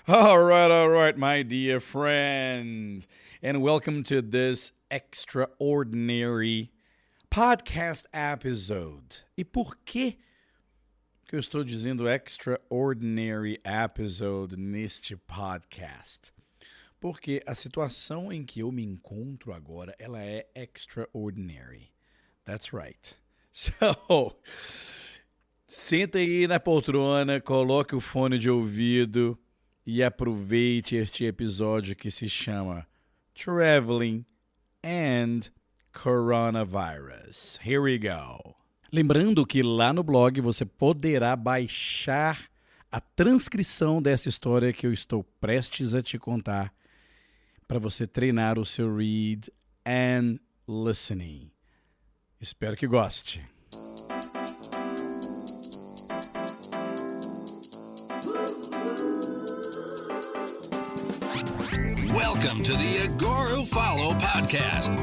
All right, my dear friend. And welcome to this extraordinary podcast episode. E por que eu estou dizendo extraordinary episode neste podcast? Porque a situação em que eu me encontro agora, ela é extraordinary. That's right. So, senta aí na poltrona, coloque o fone de ouvido e aproveite este episódio que se chama Traveling and Coronavirus. Here we go. Lembrando que lá no blog você poderá baixar a transcrição dessa história que eu estou prestes a te contar para você treinar o seu read and listening. Espero que goste. Welcome to the Agora Follow podcast,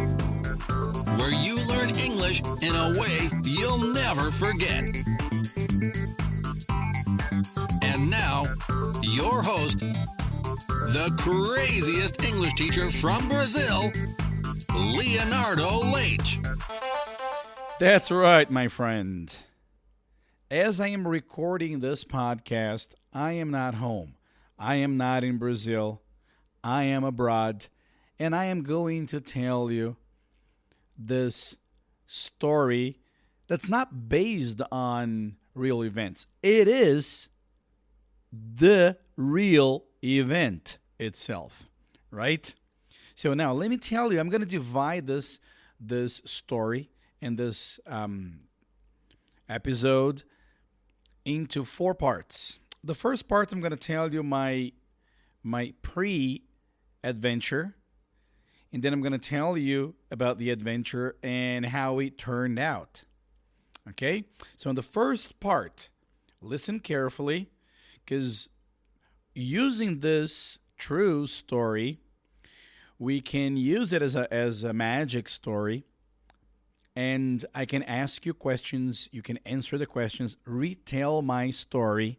where you learn English in a way you'll never forget. And now, your host, the craziest English teacher from Brazil, Leonardo Leite. That's right, my friend. As I am recording this podcast, I am not home. I am not in Brazil. I am abroad, and I am going to tell you this story that's not based on real events. It is the real event itself, right? So now let me tell you, I'm going to divide this story and this episode into 4 parts. The first part, I'm going to tell you my pre-adventure, and then I'm going to tell you about the adventure and how it turned out. Okay? So in the first part, listen carefully, because using this true story, we can use it as a magic story, and I can ask you questions, you can answer the questions, retell my story.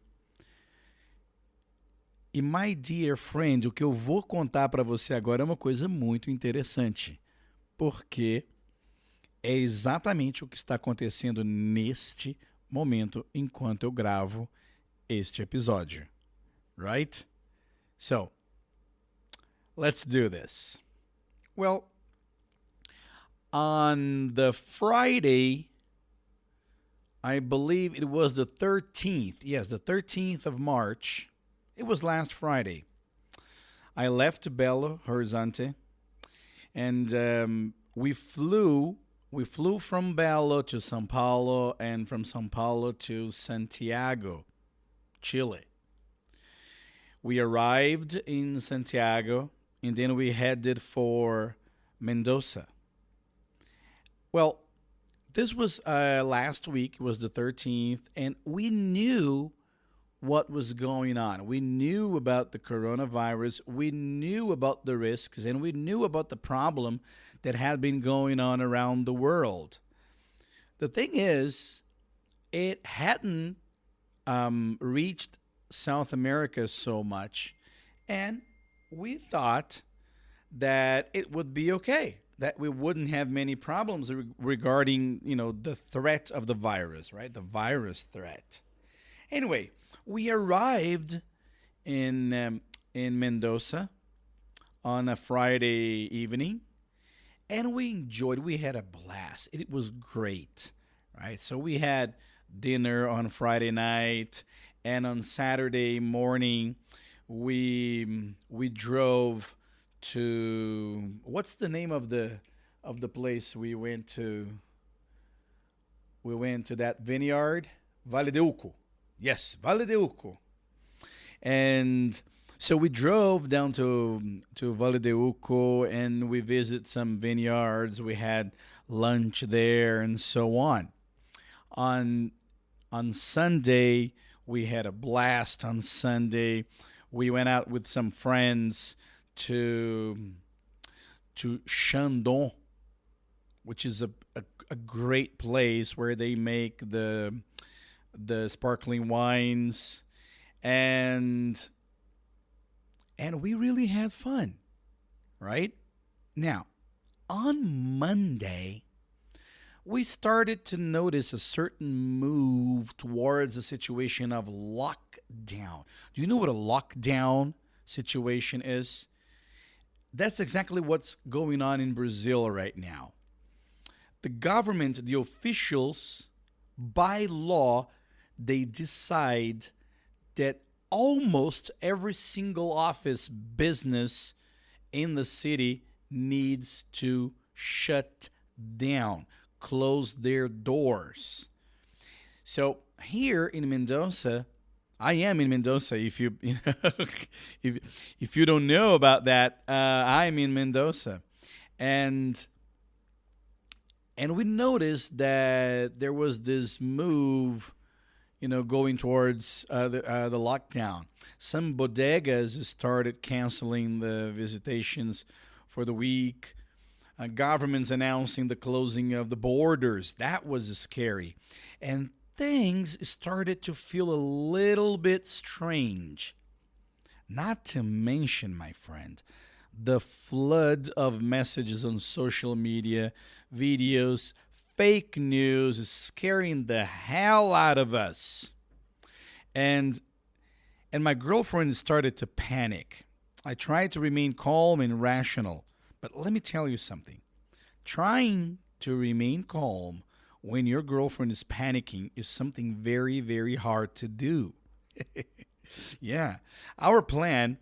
E, my dear friend, o que eu vou contar para você agora é uma coisa muito interessante, porque é exatamente o que está acontecendo neste momento enquanto eu gravo este episódio. Right? So, let's do this. Well, on the Friday, I believe it was the 13th. Yes, the 13th of March. It was last Friday. I left Belo Horizonte, and we flew from Belo to São Paulo, and from São Paulo to Santiago, Chile. We arrived in Santiago, and then we headed for Mendoza. Well, this was last week. It was the 13th, and we knew what was going on. We knew about the coronavirus. We knew about the risks, and we knew about the problem that had been going on around the world. The thing is, it hadn't reached South America so much, and we thought that it would be okay, that we wouldn't have many problems regarding, the threat of the virus, right? The virus threat. Anyway, we arrived in Mendoza on a Friday evening, and we had a blast. It was great, right? So we had dinner on Friday night, and on Saturday morning, we drove to, what's the name of the place we went to? We went to that vineyard, Vale de Uco. Yes, Vale de Uco. And so we drove down to Vale de Uco, and we visited some vineyards. We had lunch there and so on. On Sunday, we had a blast on Sunday. We went out with some friends to Chandon, which is a great place where they make the sparkling wines. And And we really had fun, right? Now, on Monday, we started to notice a certain move towards a situation of lockdown. Do you know what a lockdown situation is? That's exactly what's going on in Brazil right now. The government, the officials, by law, they decide that almost every single office business in the city needs to shut down, close their doors. So here in Mendoza, I am in Mendoza. If you if you don't know about that, I'm in Mendoza, and we noticed that there was this move, going towards the lockdown. Some bodegas started canceling the visitations for the week. Governments announcing the closing of the borders. That was scary. And things started to feel a little bit strange. Not to mention, my friend, the flood of messages on social media, videos, fake news is scaring the hell out of us. And my girlfriend started to panic. I tried to remain calm and rational. But let me tell you something. Trying to remain calm when your girlfriend is panicking is something very, very hard to do. Yeah. Our plan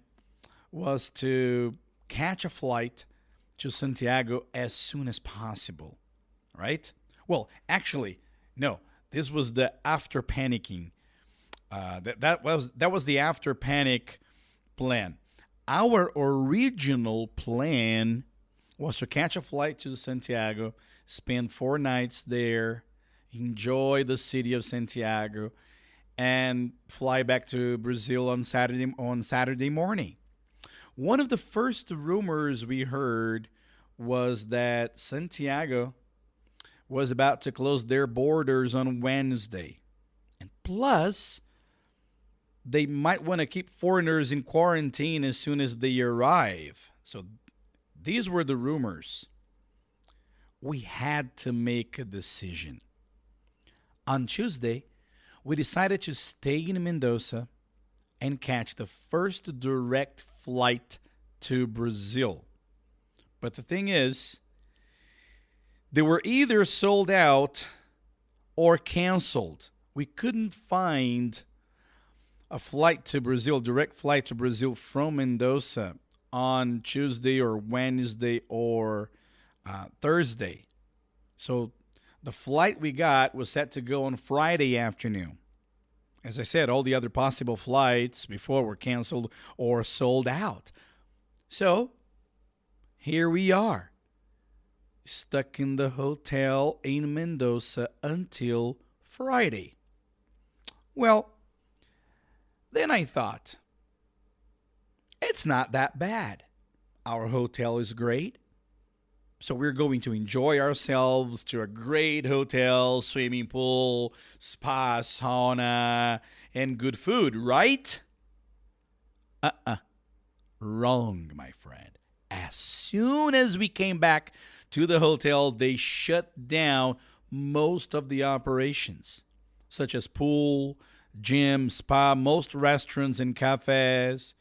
was to catch a flight to Santiago as soon as possible, right? Well, actually, no. This was the after panicking. That was the after panic plan. Our original plan was to catch a flight to Santiago, spend 4 nights there, enjoy the city of Santiago, and fly back to Brazil on Saturday morning. One of the first rumors we heard was that Santiago was about to close their borders on Wednesday. And plus, they might want to keep foreigners in quarantine as soon as they arrive. So these were the rumors. We had to make a decision. On Tuesday, we decided to stay in Mendoza and catch the first direct flight to Brazil. But the thing is, they were either sold out or canceled. We couldn't find a flight to Brazil, direct flight to Brazil from Mendoza on Tuesday or Wednesday or Thursday. So the flight we got was set to go on Friday afternoon. As I said, all the other possible flights before were canceled or sold out. So here we are, stuck in the hotel in Mendoza until Friday. Well, then I thought, it's not that bad. Our hotel is great. So we're going to enjoy ourselves to a great hotel, swimming pool, spa, sauna, and good food, right? Wrong, my friend. As soon as we came back to the hotel, they shut down most of the operations, such as pool, gym, spa, most restaurants and cafes.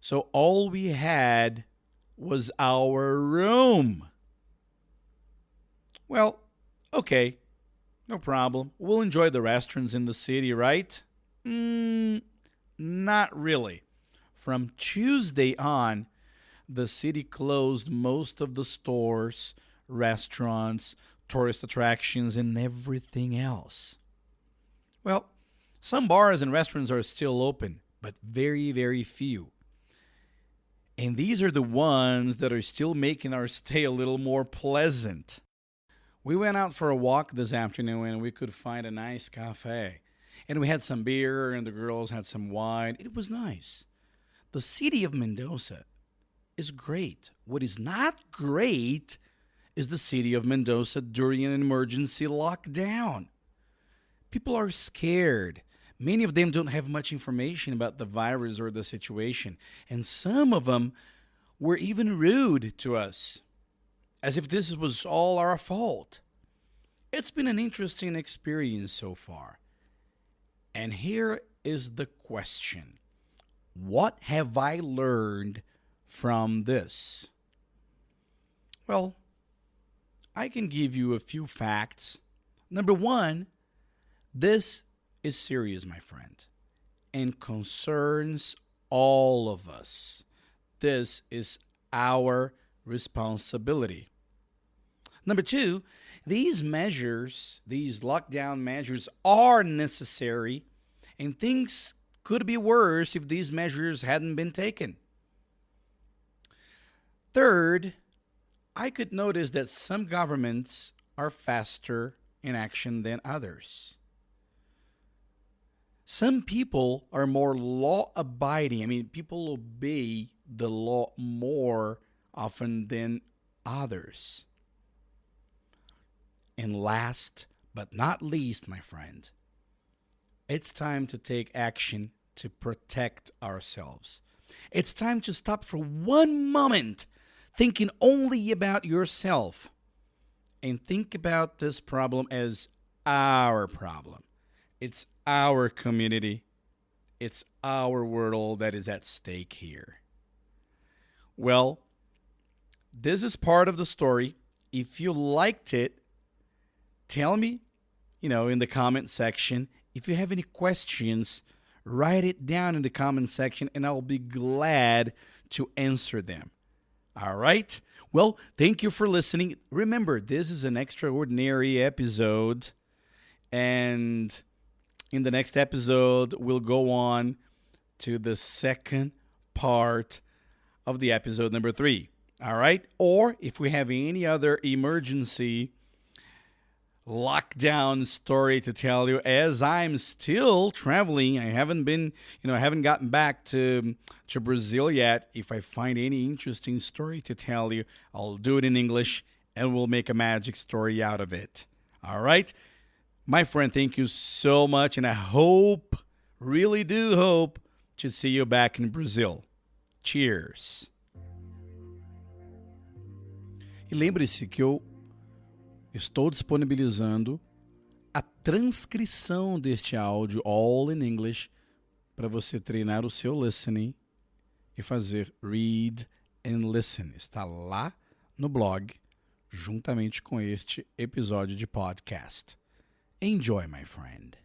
So all we had was our room. Well, okay, no problem. We'll enjoy the restaurants in the city, right? Not really. From Tuesday on, the city closed most of the stores, restaurants, tourist attractions, and everything else. Well, some bars and restaurants are still open, but very, very few. And these are the ones that are still making our stay a little more pleasant. We went out for a walk this afternoon and we could find a nice cafe. And we had some beer and the girls had some wine. It was nice. The city of Mendoza is great. What is not great is the city of Mendoza during an emergency lockdown. People are scared. Many of them don't have much information about the virus or the situation, and some of them were even rude to us, as if this was all our fault. It's been an interesting experience so far. And here is the question. What have I learned from this? Well, I can give you a few facts. Number one, this is serious, my friend, and concerns all of us. This is our responsibility. Number two, these measures, these lockdown measures are necessary, and things could be worse if these measures hadn't been taken. Third, I could notice that some governments are faster in action than others. Some people are more law-abiding. People obey the law more often than others. And last but not least, my friend, it's time to take action to protect ourselves. It's time to stop for one moment thinking only about yourself and think about this problem as our problem. It's our community. It's our world that is at stake here. Well, this is part of the story. If you liked it, tell me, in the comment section. If you have any questions, write it down in the comment section and I'll be glad to answer them. All right? Well, thank you for listening. Remember, this is an extraordinary episode. And in the next episode, we'll go on to the second part of the episode number 3. All right? Or if we have any other emergency lockdown story to tell you, as I'm still traveling, I haven't gotten back to Brazil yet. If I find any interesting story to tell you, I'll do it in English and we'll make a magic story out of it. All right? My friend, thank you so much, and I hope, really do hope, to see you back in Brazil. Cheers. E lembre-se que eu estou disponibilizando a transcrição deste áudio, all in English, para você treinar o seu listening e fazer read and listen. Está lá no blog, juntamente com este episódio de podcast. Enjoy, my friend.